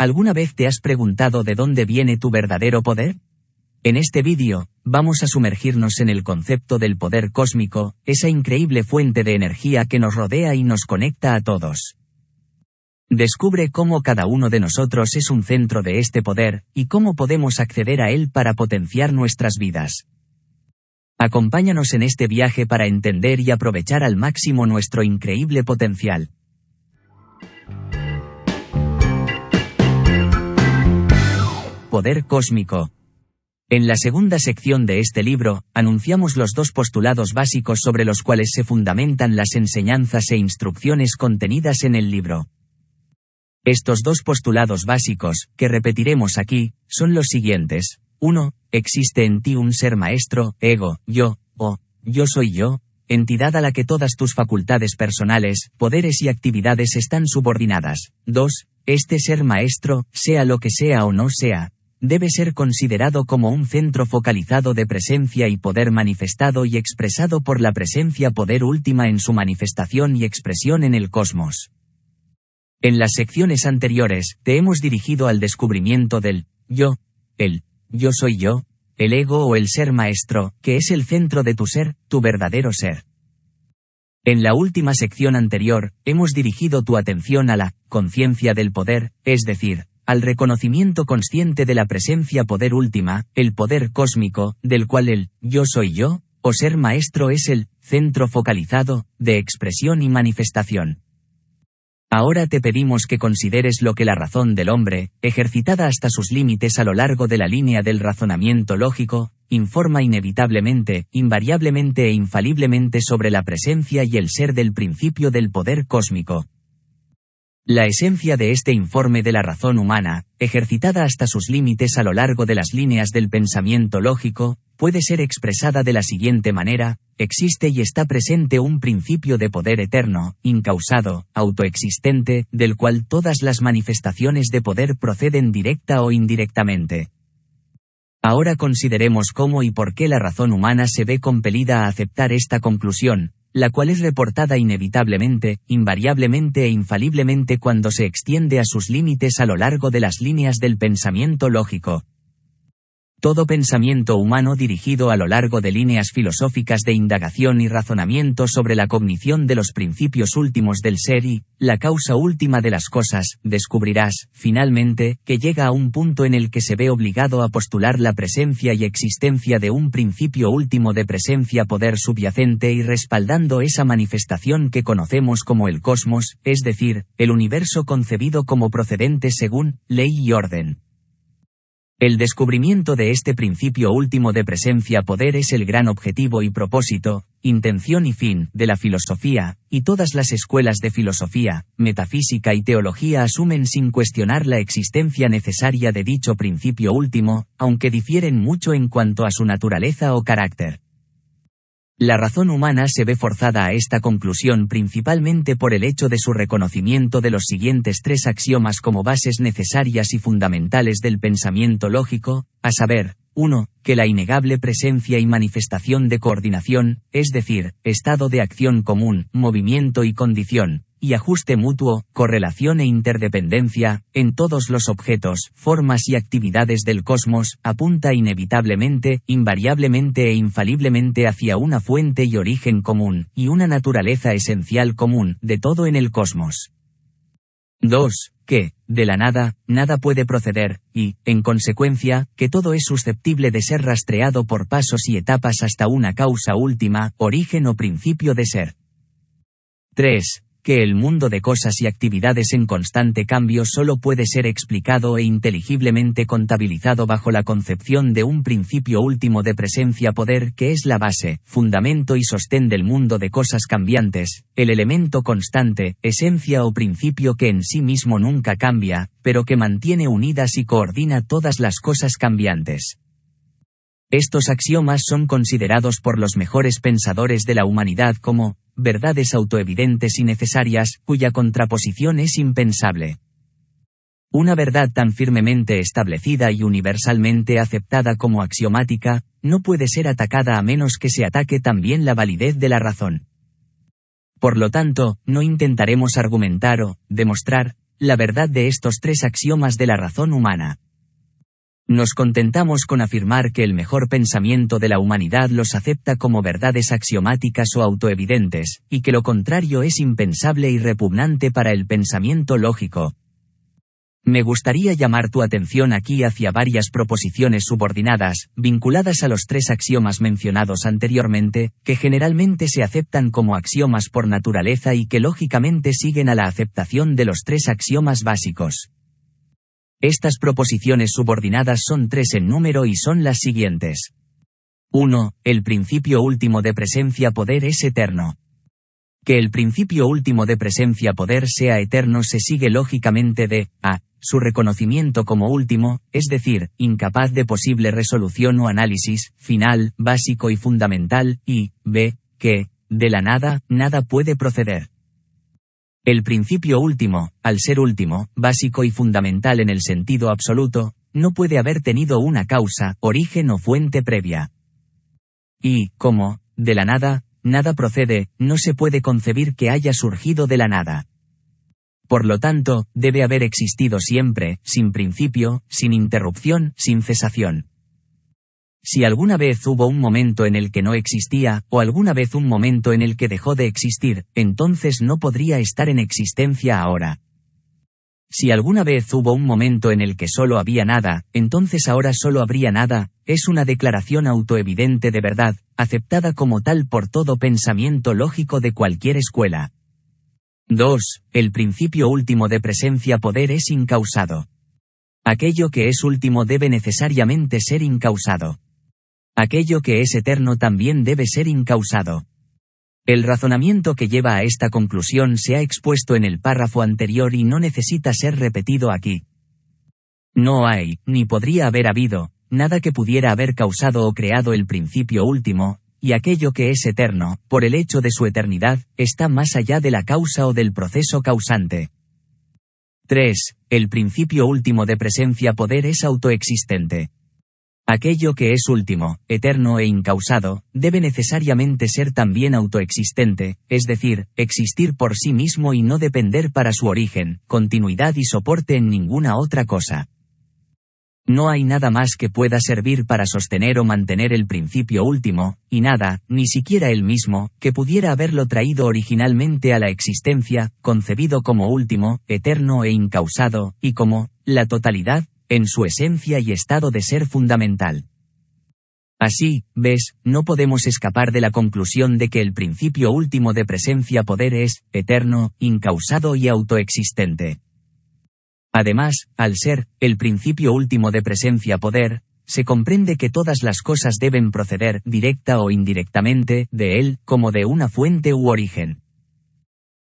¿Alguna vez te has preguntado de dónde viene tu verdadero poder? En este vídeo, vamos a sumergirnos en el concepto del poder cósmico, esa increíble fuente de energía que nos rodea y nos conecta a todos. Descubre cómo cada uno de nosotros es un centro de este poder, y cómo podemos acceder a él para potenciar nuestras vidas. Acompáñanos en este viaje para entender y aprovechar al máximo nuestro increíble potencial. Poder cósmico. En la segunda sección de este libro, anunciamos los dos postulados básicos sobre los cuales se fundamentan las enseñanzas e instrucciones contenidas en el libro. Estos dos postulados básicos, que repetiremos aquí, son los siguientes. 1. Existe en ti un ser maestro, ego, yo, o yo soy yo, entidad a la que todas tus facultades personales, poderes y actividades están subordinadas. 2. Este ser maestro, sea lo que sea o no sea, debe ser considerado como un centro focalizado de presencia y poder manifestado y expresado por la presencia poder última en su manifestación y expresión en el cosmos. En las secciones anteriores, te hemos dirigido al descubrimiento del yo, el yo soy yo, el ego o el ser maestro, que es el centro de tu ser, tu verdadero ser. En la última sección anterior, hemos dirigido tu atención a la conciencia del poder, es decir, al reconocimiento consciente de la presencia poder última, el poder cósmico, del cual el yo soy yo, o ser maestro es el centro focalizado, de expresión y manifestación. Ahora te pedimos que consideres lo que la razón del hombre, ejercitada hasta sus límites a lo largo de la línea del razonamiento lógico, informa inevitablemente, invariablemente e infaliblemente sobre la presencia y el ser del principio del poder cósmico. La esencia de este informe de la razón humana, ejercitada hasta sus límites a lo largo de las líneas del pensamiento lógico, puede ser expresada de la siguiente manera: existe y está presente un principio de poder eterno, incausado, autoexistente, del cual todas las manifestaciones de poder proceden directa o indirectamente. Ahora consideremos cómo y por qué la razón humana se ve compelida a aceptar esta conclusión, la cual es reportada inevitablemente, invariablemente e infaliblemente cuando se extiende a sus límites a lo largo de las líneas del pensamiento lógico. Todo pensamiento humano dirigido a lo largo de líneas filosóficas de indagación y razonamiento sobre la cognición de los principios últimos del ser y la causa última de las cosas, descubrirás, finalmente, que llega a un punto en el que se ve obligado a postular la presencia y existencia de un principio último de presencia poder subyacente y respaldando esa manifestación que conocemos como el cosmos, es decir, el universo concebido como procedente según ley y orden. El descubrimiento de este principio último de presencia-poder es el gran objetivo y propósito, intención y fin, de la filosofía, y todas las escuelas de filosofía, metafísica y teología asumen sin cuestionar la existencia necesaria de dicho principio último, aunque difieren mucho en cuanto a su naturaleza o carácter. La razón humana se ve forzada a esta conclusión principalmente por el hecho de su reconocimiento de los siguientes tres axiomas como bases necesarias y fundamentales del pensamiento lógico, a saber, 1. Que la innegable presencia y manifestación de coordinación, es decir, estado de acción común, movimiento y condición, y ajuste mutuo, correlación e interdependencia, en todos los objetos, formas y actividades del cosmos, apunta inevitablemente, invariablemente e infaliblemente hacia una fuente y origen común, y una naturaleza esencial común, de todo en el cosmos. 2. Que, de la nada, nada puede proceder, y, en consecuencia, que todo es susceptible de ser rastreado por pasos y etapas hasta una causa última, origen o principio de ser. 3. Que el mundo de cosas y actividades en constante cambio solo puede ser explicado e inteligiblemente contabilizado bajo la concepción de un principio último de presencia-poder que es la base, fundamento y sostén del mundo de cosas cambiantes, el elemento constante, esencia o principio que en sí mismo nunca cambia, pero que mantiene unidas y coordina todas las cosas cambiantes. Estos axiomas son considerados por los mejores pensadores de la humanidad como verdades autoevidentes y necesarias, cuya contraposición es impensable. Una verdad tan firmemente establecida y universalmente aceptada como axiomática, no puede ser atacada a menos que se ataque también la validez de la razón. Por lo tanto, no intentaremos argumentar o demostrar la verdad de estos tres axiomas de la razón humana. Nos contentamos con afirmar que el mejor pensamiento de la humanidad los acepta como verdades axiomáticas o autoevidentes, y que lo contrario es impensable y repugnante para el pensamiento lógico. Me gustaría llamar tu atención aquí hacia varias proposiciones subordinadas, vinculadas a los tres axiomas mencionados anteriormente, que generalmente se aceptan como axiomas por naturaleza y que lógicamente siguen a la aceptación de los tres axiomas básicos. Estas proposiciones subordinadas son tres en número y son las siguientes. 1. El principio último de presencia-poder es eterno. Que el principio último de presencia-poder sea eterno se sigue lógicamente de a. Su reconocimiento como último, es decir, incapaz de posible resolución o análisis, final, básico y fundamental, y b. Que, de la nada, nada puede proceder. El principio último, al ser último, básico y fundamental en el sentido absoluto, no puede haber tenido una causa, origen o fuente previa. Y, como, de la nada, nada procede, no se puede concebir que haya surgido de la nada. Por lo tanto, debe haber existido siempre, sin principio, sin interrupción, sin cesación. Si alguna vez hubo un momento en el que no existía, o alguna vez un momento en el que dejó de existir, entonces no podría estar en existencia ahora. Si alguna vez hubo un momento en el que solo había nada, entonces ahora solo habría nada, es una declaración autoevidente de verdad, aceptada como tal por todo pensamiento lógico de cualquier escuela. 2. El principio último de presencia-poder es incausado. Aquello que es último debe necesariamente ser incausado. Aquello que es eterno también debe ser incausado. El razonamiento que lleva a esta conclusión se ha expuesto en el párrafo anterior y no necesita ser repetido aquí. No hay, ni podría haber habido, nada que pudiera haber causado o creado el principio último, y aquello que es eterno, por el hecho de su eternidad, está más allá de la causa o del proceso causante. 3. El principio último de presencia-poder es autoexistente. Aquello que es último, eterno e incausado, debe necesariamente ser también autoexistente, es decir, existir por sí mismo y no depender para su origen, continuidad y soporte en ninguna otra cosa. No hay nada más que pueda servir para sostener o mantener el principio último, y nada, ni siquiera él mismo, que pudiera haberlo traído originalmente a la existencia, concebido como último, eterno e incausado, y como, la totalidad, en su esencia y estado de ser fundamental. Así, ves, no podemos escapar de la conclusión de que el principio último de presencia-poder es, eterno, incausado y autoexistente. Además, al ser, el principio último de presencia-poder, se comprende que todas las cosas deben proceder, directa o indirectamente, de él, como de una fuente u origen.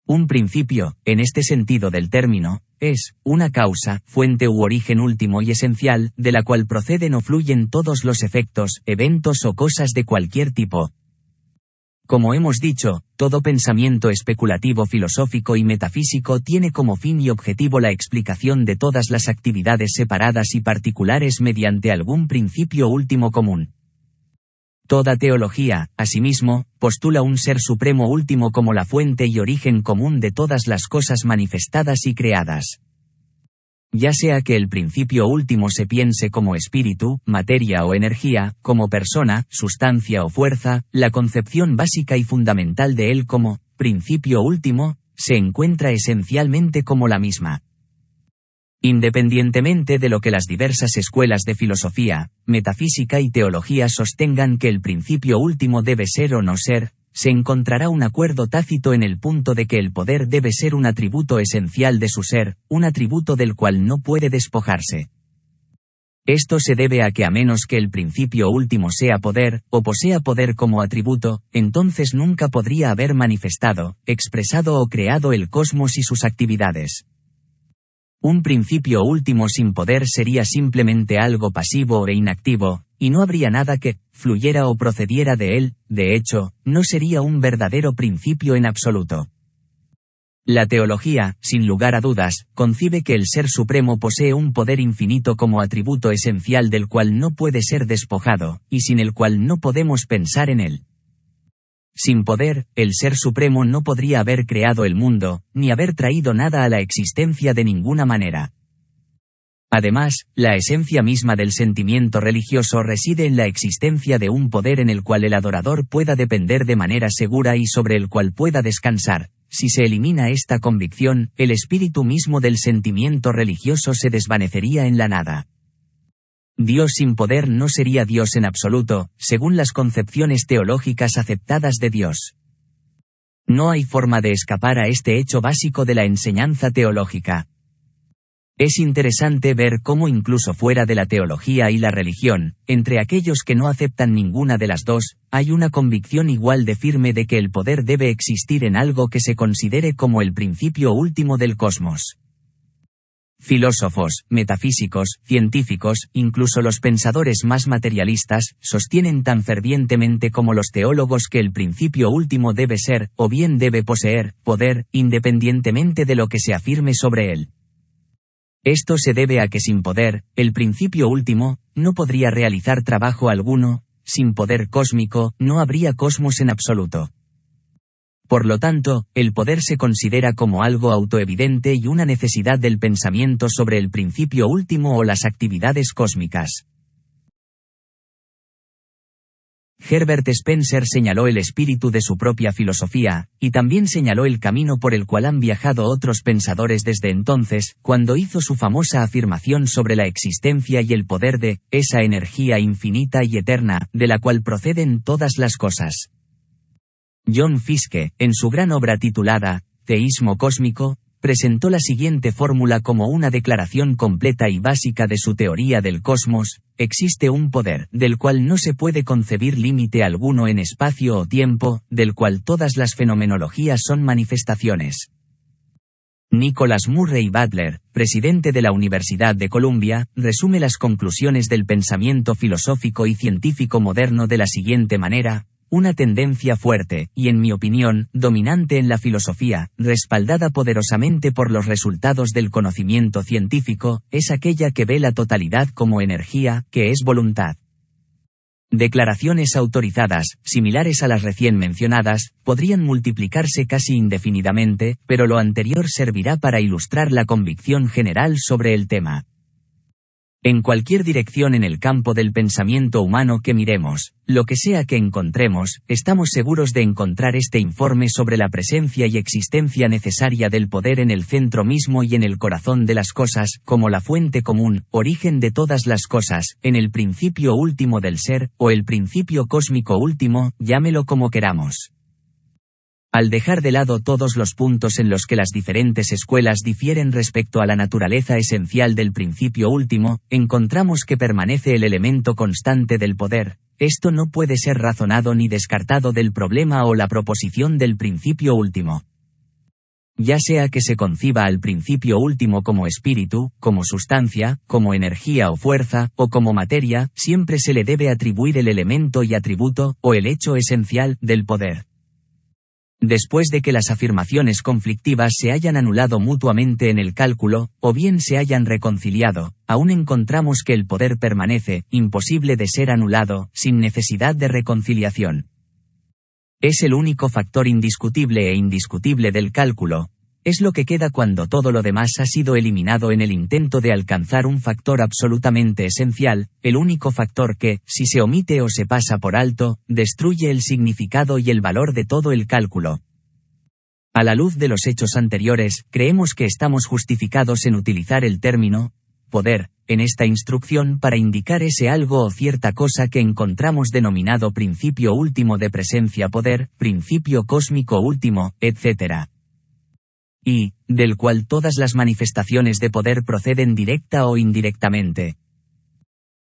Un principio, en este sentido del término, es una causa, fuente u origen último y esencial, de la cual proceden o fluyen todos los efectos, eventos o cosas de cualquier tipo. Como hemos dicho, todo pensamiento especulativo filosófico y metafísico tiene como fin y objetivo la explicación de todas las actividades separadas y particulares mediante algún principio último común. Toda teología, asimismo, postula un ser supremo último como la fuente y origen común de todas las cosas manifestadas y creadas. Ya sea que el principio último se piense como espíritu, materia o energía, como persona, sustancia o fuerza, la concepción básica y fundamental de él como principio último, se encuentra esencialmente como la misma. Independientemente de lo que las diversas escuelas de filosofía, metafísica y teología sostengan que el principio último debe ser o no ser, se encontrará un acuerdo tácito en el punto de que el poder debe ser un atributo esencial de su ser, un atributo del cual no puede despojarse. Esto se debe a que a menos que el principio último sea poder, o posea poder como atributo, entonces nunca podría haber manifestado, expresado o creado el cosmos y sus actividades. Un principio último sin poder sería simplemente algo pasivo e inactivo, y no habría nada que fluyera o procediera de él, de hecho, no sería un verdadero principio en absoluto. La teología, sin lugar a dudas, concibe que el Ser Supremo posee un poder infinito como atributo esencial del cual no puede ser despojado, y sin el cual no podemos pensar en él. Sin poder, el Ser Supremo no podría haber creado el mundo, ni haber traído nada a la existencia de ninguna manera. Además, la esencia misma del sentimiento religioso reside en la existencia de un poder en el cual el adorador pueda depender de manera segura y sobre el cual pueda descansar. Si se elimina esta convicción, el espíritu mismo del sentimiento religioso se desvanecería en la nada. Dios sin poder no sería Dios en absoluto, según las concepciones teológicas aceptadas de Dios. No hay forma de escapar a este hecho básico de la enseñanza teológica. Es interesante ver cómo incluso fuera de la teología y la religión, entre aquellos que no aceptan ninguna de las dos, hay una convicción igual de firme de que el poder debe existir en algo que se considere como el principio último del cosmos. Filósofos, metafísicos, científicos, incluso los pensadores más materialistas, sostienen tan fervientemente como los teólogos que el principio último debe ser, o bien debe poseer, poder, independientemente de lo que se afirme sobre él. Esto se debe a que sin poder, el principio último, no podría realizar trabajo alguno, sin poder cósmico, no habría cosmos en absoluto. Por lo tanto, el poder se considera como algo autoevidente y una necesidad del pensamiento sobre el principio último o las actividades cósmicas. Herbert Spencer señaló el espíritu de su propia filosofía, y también señaló el camino por el cual han viajado otros pensadores desde entonces, cuando hizo su famosa afirmación sobre la existencia y el poder de esa energía infinita y eterna, de la cual proceden todas las cosas. John Fiske, en su gran obra titulada Teísmo cósmico, presentó la siguiente fórmula como una declaración completa y básica de su teoría del cosmos: existe un poder, del cual no se puede concebir límite alguno en espacio o tiempo, del cual todas las fenomenologías son manifestaciones. Nicholas Murray Butler, presidente de la Universidad de Columbia, resume las conclusiones del pensamiento filosófico y científico moderno de la siguiente manera: una tendencia fuerte, y en mi opinión, dominante en la filosofía, respaldada poderosamente por los resultados del conocimiento científico, es aquella que ve la totalidad como energía, que es voluntad. Declaraciones autorizadas, similares a las recién mencionadas, podrían multiplicarse casi indefinidamente, pero lo anterior servirá para ilustrar la convicción general sobre el tema. En cualquier dirección en el campo del pensamiento humano que miremos, lo que sea que encontremos, estamos seguros de encontrar este informe sobre la presencia y existencia necesaria del poder en el centro mismo y en el corazón de las cosas, como la fuente común, origen de todas las cosas, en el principio último del ser, o el principio cósmico último, llámelo como queramos. Al dejar de lado todos los puntos en los que las diferentes escuelas difieren respecto a la naturaleza esencial del principio último, encontramos que permanece el elemento constante del poder. Esto no puede ser razonado ni descartado del problema o la proposición del principio último. Ya sea que se conciba al principio último como espíritu, como sustancia, como energía o fuerza, o como materia, siempre se le debe atribuir el elemento y atributo, o el hecho esencial, del poder. Después de que las afirmaciones conflictivas se hayan anulado mutuamente en el cálculo, o bien se hayan reconciliado, aún encontramos que el poder permanece, imposible de ser anulado, sin necesidad de reconciliación. Es el único factor indiscutible e indiscutible del cálculo. Es lo que queda cuando todo lo demás ha sido eliminado en el intento de alcanzar un factor absolutamente esencial, el único factor que, si se omite o se pasa por alto, destruye el significado y el valor de todo el cálculo. A la luz de los hechos anteriores, creemos que estamos justificados en utilizar el término poder en esta instrucción para indicar ese algo o cierta cosa que encontramos denominado principio último de presencia poder, principio cósmico último, etc. Y, del cual todas las manifestaciones de poder proceden directa o indirectamente.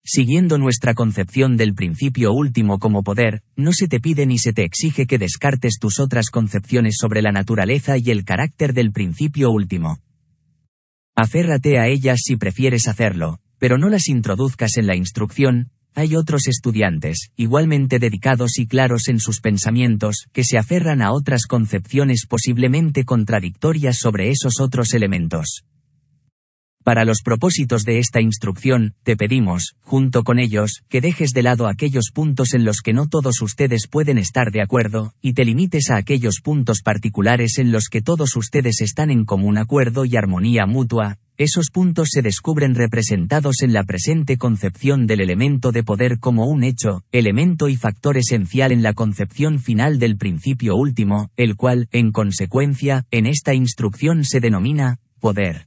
Siguiendo nuestra concepción del principio último como poder, no se te pide ni se te exige que descartes tus otras concepciones sobre la naturaleza y el carácter del principio último. Aférrate a ellas si prefieres hacerlo, pero no las introduzcas en la instrucción. Hay otros estudiantes, igualmente dedicados y claros en sus pensamientos, que se aferran a otras concepciones posiblemente contradictorias sobre esos otros elementos. Para los propósitos de esta instrucción, te pedimos, junto con ellos, que dejes de lado aquellos puntos en los que no todos ustedes pueden estar de acuerdo, y te limites a aquellos puntos particulares en los que todos ustedes están en común acuerdo y armonía mutua. Esos puntos se descubren representados en la presente concepción del elemento de poder como un hecho, elemento y factor esencial en la concepción final del principio último, el cual, en consecuencia, en esta instrucción se denomina poder.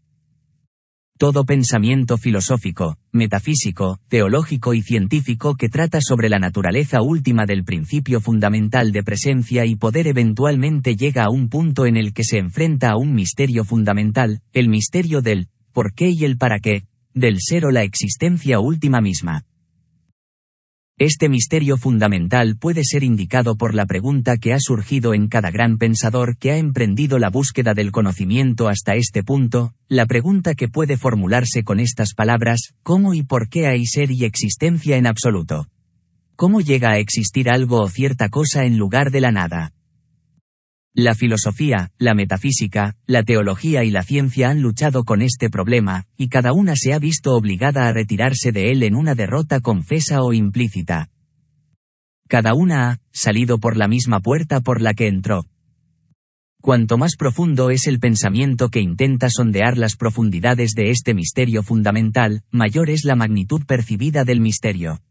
Todo pensamiento filosófico, metafísico, teológico y científico que trata sobre la naturaleza última del principio fundamental de presencia y poder eventualmente llega a un punto en el que se enfrenta a un misterio fundamental, el misterio del por qué y el para qué, del ser o la existencia última misma. Este misterio fundamental puede ser indicado por la pregunta que ha surgido en cada gran pensador que ha emprendido la búsqueda del conocimiento hasta este punto, la pregunta que puede formularse con estas palabras: ¿cómo y por qué hay ser y existencia en absoluto? ¿Cómo llega a existir algo o cierta cosa en lugar de la nada? La filosofía, la metafísica, la teología y la ciencia han luchado con este problema, y cada una se ha visto obligada a retirarse de él en una derrota confesa o implícita. Cada una ha salido por la misma puerta por la que entró. Cuanto más profundo es el pensamiento que intenta sondear las profundidades de este misterio fundamental, mayor es la magnitud percibida del misterio.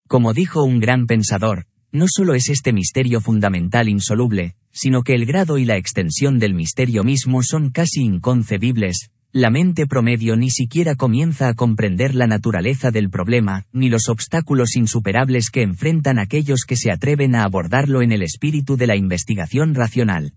Como dijo un gran pensador, no solo es este misterio fundamental insoluble, sino que el grado y la extensión del misterio mismo son casi inconcebibles. La mente promedio ni siquiera comienza a comprender la naturaleza del problema, ni los obstáculos insuperables que enfrentan aquellos que se atreven a abordarlo en el espíritu de la investigación racional.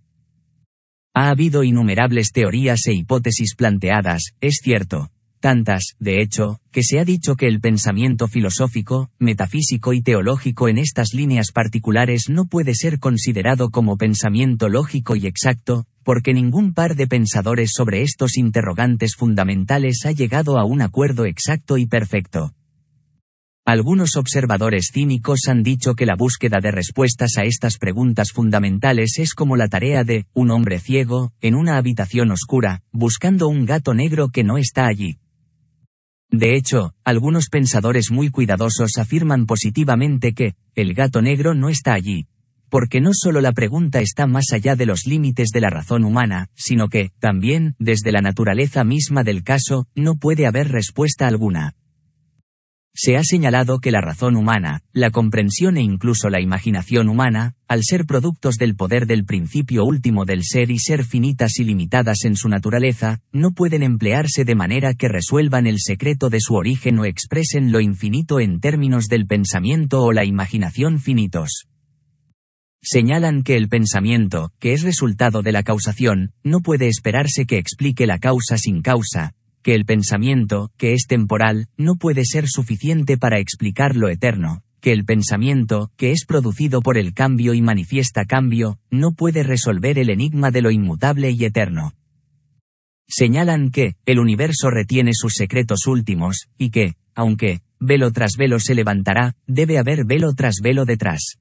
Ha habido innumerables teorías e hipótesis planteadas, es cierto. Tantas, de hecho, que se ha dicho que el pensamiento filosófico, metafísico y teológico en estas líneas particulares no puede ser considerado como pensamiento lógico y exacto, porque ningún par de pensadores sobre estos interrogantes fundamentales ha llegado a un acuerdo exacto y perfecto. Algunos observadores cínicos han dicho que la búsqueda de respuestas a estas preguntas fundamentales es como la tarea de un hombre ciego, en una habitación oscura, buscando un gato negro que no está allí. De hecho, algunos pensadores muy cuidadosos afirman positivamente que el gato negro no está allí, porque no solo la pregunta está más allá de los límites de la razón humana, sino que, también, desde la naturaleza misma del caso, no puede haber respuesta alguna. Se ha señalado que la razón humana, la comprensión e incluso la imaginación humana, al ser productos del poder del principio último del ser y ser finitas y limitadas en su naturaleza, no pueden emplearse de manera que resuelvan el secreto de su origen o expresen lo infinito en términos del pensamiento o la imaginación finitos. Señalan que el pensamiento, que es resultado de la causación, no puede esperarse que explique la causa sin causa, que el pensamiento, que es temporal, no puede ser suficiente para explicar lo eterno, que el pensamiento, que es producido por el cambio y manifiesta cambio, no puede resolver el enigma de lo inmutable y eterno. Señalan que el universo retiene sus secretos últimos, y que, aunque velo tras velo se levantará, debe haber velo tras velo detrás.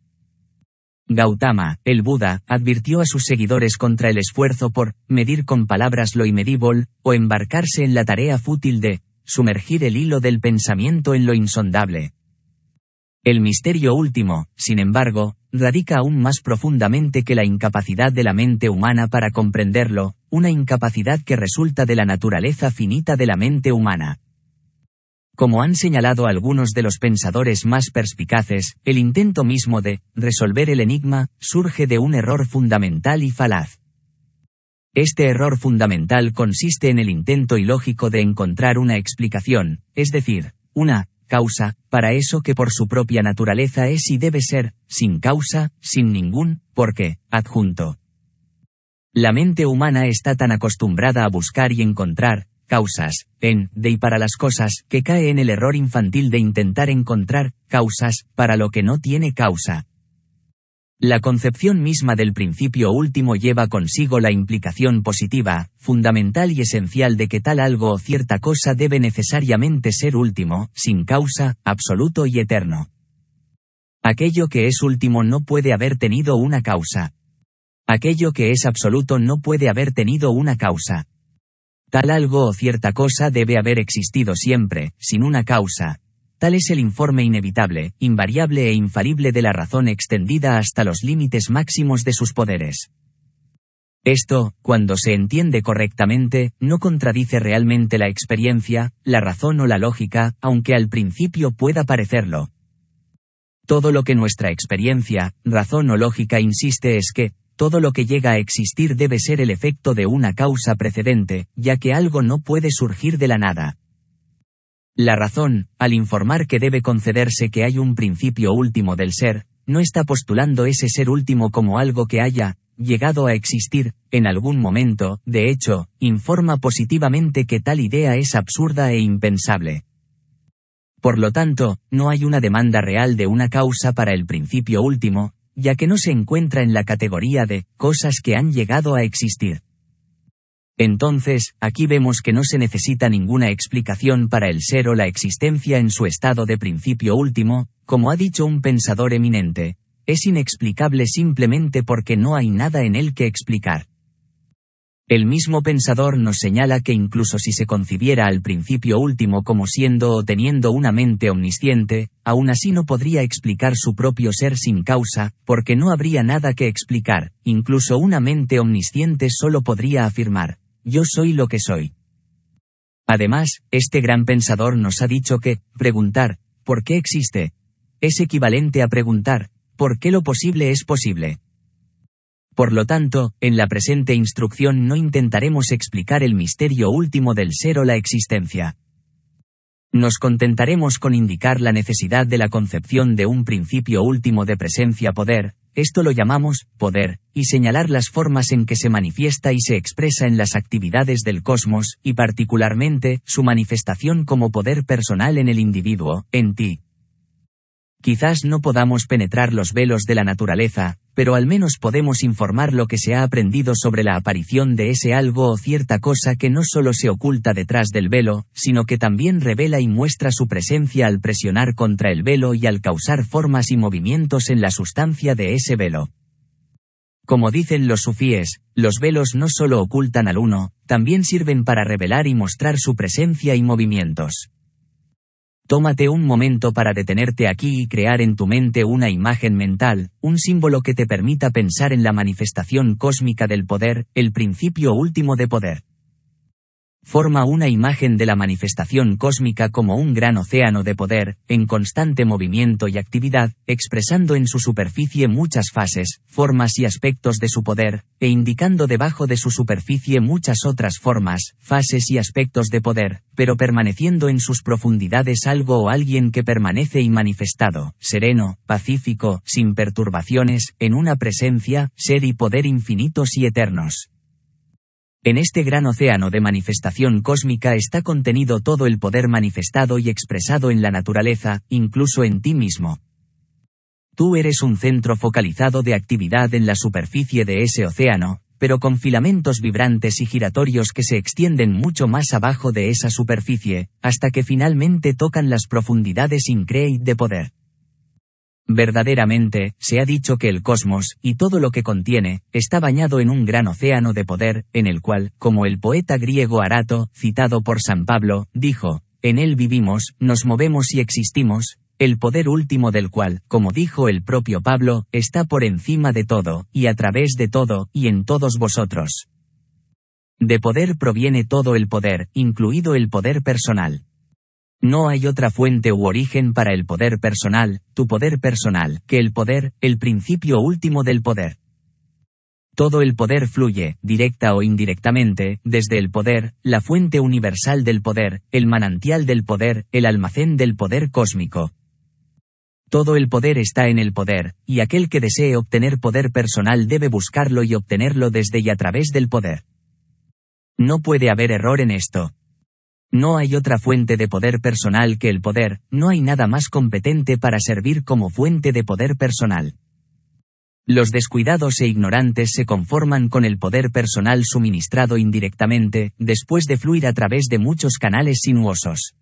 Gautama, el Buda, advirtió a sus seguidores contra el esfuerzo por medir con palabras lo inmedible, o embarcarse en la tarea fútil de sumergir el hilo del pensamiento en lo insondable. El misterio último, sin embargo, radica aún más profundamente que la incapacidad de la mente humana para comprenderlo, una incapacidad que resulta de la naturaleza finita de la mente humana. Como han señalado algunos de los pensadores más perspicaces, el intento mismo de resolver el enigma surge de un error fundamental y falaz. Este error fundamental consiste en el intento ilógico de encontrar una explicación, es decir, una causa, para eso que por su propia naturaleza es y debe ser, sin causa, sin ningún porqué adjunto. La mente humana está tan acostumbrada a buscar y encontrar causas, de y para las cosas, que cae en el error infantil de intentar encontrar causas para lo que no tiene causa. La concepción misma del principio último lleva consigo la implicación positiva, fundamental y esencial de que tal algo o cierta cosa debe necesariamente ser último, sin causa, absoluto y eterno. Aquello que es último no puede haber tenido una causa. Aquello que es absoluto no puede haber tenido una causa. Tal algo o cierta cosa debe haber existido siempre, sin una causa. Tal es el informe inevitable, invariable e infalible de la razón extendida hasta los límites máximos de sus poderes. Esto, cuando se entiende correctamente, no contradice realmente la experiencia, la razón o la lógica, aunque al principio pueda parecerlo. Todo lo que nuestra experiencia, razón o lógica insiste es que, todo lo que llega a existir debe ser el efecto de una causa precedente, ya que algo no puede surgir de la nada. La razón, al informar que debe concederse que hay un principio último del ser, no está postulando ese ser último como algo que haya llegado a existir, en algún momento, de hecho, informa positivamente que tal idea es absurda e impensable. Por lo tanto, no hay una demanda real de una causa para el principio último, ya que no se encuentra en la categoría de cosas que han llegado a existir. Entonces, aquí vemos que no se necesita ninguna explicación para el ser o la existencia en su estado de principio último, como ha dicho un pensador eminente. Es inexplicable simplemente porque no hay nada en él que explicar. El mismo pensador nos señala que incluso si se concibiera al principio último como siendo o teniendo una mente omnisciente, aún así no podría explicar su propio ser sin causa, porque no habría nada que explicar. Incluso una mente omnisciente solo podría afirmar: yo soy lo que soy. Además, este gran pensador nos ha dicho que, preguntar, ¿por qué existe?, es equivalente a preguntar, ¿por qué lo posible es posible? Por lo tanto, en la presente instrucción no intentaremos explicar el misterio último del ser o la existencia. Nos contentaremos con indicar la necesidad de la concepción de un principio último de presencia-poder, esto lo llamamos poder, y señalar las formas en que se manifiesta y se expresa en las actividades del cosmos, y particularmente, su manifestación como poder personal en el individuo, en ti. Quizás no podamos penetrar los velos de la naturaleza, pero al menos podemos informar lo que se ha aprendido sobre la aparición de ese algo o cierta cosa que no solo se oculta detrás del velo, sino que también revela y muestra su presencia al presionar contra el velo y al causar formas y movimientos en la sustancia de ese velo. Como dicen los sufíes, los velos no solo ocultan al uno, también sirven para revelar y mostrar su presencia y movimientos. Tómate un momento para detenerte aquí y crear en tu mente una imagen mental, un símbolo que te permita pensar en la manifestación cósmica del poder, el principio último de poder. Forma una imagen de la manifestación cósmica como un gran océano de poder, en constante movimiento y actividad, expresando en su superficie muchas fases, formas y aspectos de su poder, e indicando debajo de su superficie muchas otras formas, fases y aspectos de poder, pero permaneciendo en sus profundidades algo o alguien que permanece inmanifestado, sereno, pacífico, sin perturbaciones, en una presencia, ser y poder infinitos y eternos. En este gran océano de manifestación cósmica está contenido todo el poder manifestado y expresado en la naturaleza, incluso en ti mismo. Tú eres un centro focalizado de actividad en la superficie de ese océano, pero con filamentos vibrantes y giratorios que se extienden mucho más abajo de esa superficie, hasta que finalmente tocan las profundidades increíbles de poder. Verdaderamente, se ha dicho que el cosmos, y todo lo que contiene, está bañado en un gran océano de poder, en el cual, como el poeta griego Arato, citado por San Pablo, dijo, en él vivimos, nos movemos y existimos, el poder último del cual, como dijo el propio Pablo, está por encima de todo, y a través de todo, y en todos vosotros. De poder proviene todo el poder, incluido el poder personal. No hay otra fuente u origen para el poder personal, tu poder personal, que el poder, el principio último del poder. Todo el poder fluye, directa o indirectamente, desde el poder, la fuente universal del poder, el manantial del poder, el almacén del poder cósmico. Todo el poder está en el poder, y aquel que desee obtener poder personal debe buscarlo y obtenerlo desde y a través del poder. No puede haber error en esto. No hay otra fuente de poder personal que el poder, no hay nada más competente para servir como fuente de poder personal. Los descuidados e ignorantes se conforman con el poder personal suministrado indirectamente, después de fluir a través de muchos canales sinuosos.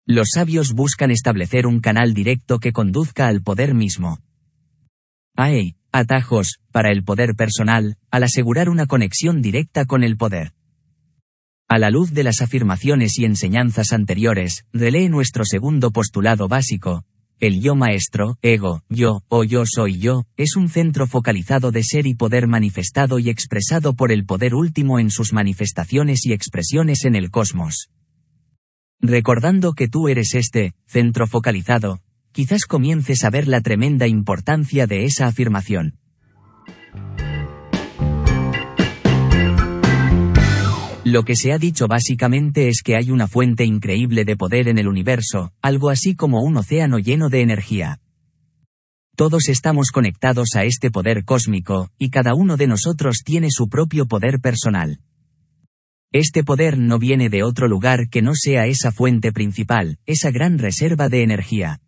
Los sabios buscan establecer un canal directo que conduzca al poder mismo. Hay atajos para el poder personal, al asegurar una conexión directa con el poder. A la luz de las afirmaciones y enseñanzas anteriores, relee nuestro segundo postulado básico. El yo maestro, ego, yo, o yo soy yo, es un centro focalizado de ser y poder manifestado y expresado por el poder último en sus manifestaciones y expresiones en el cosmos. Recordando que tú eres este centro focalizado, quizás comiences a ver la tremenda importancia de esa afirmación. Lo que se ha dicho básicamente es que hay una fuente increíble de poder en el universo, algo así como un océano lleno de energía. Todos estamos conectados a este poder cósmico, y cada uno de nosotros tiene su propio poder personal. Este poder no viene de otro lugar que no sea esa fuente principal, esa gran reserva de energía.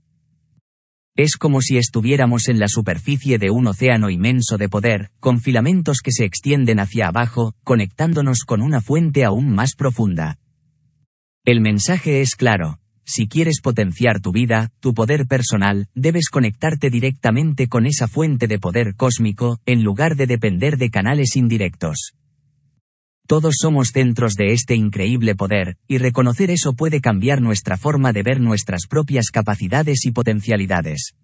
Es como si estuviéramos en la superficie de un océano inmenso de poder, con filamentos que se extienden hacia abajo, conectándonos con una fuente aún más profunda. El mensaje es claro: si quieres potenciar tu vida, tu poder personal, debes conectarte directamente con esa fuente de poder cósmico, en lugar de depender de canales indirectos. Todos somos centros de este increíble poder, y reconocer eso puede cambiar nuestra forma de ver nuestras propias capacidades y potencialidades.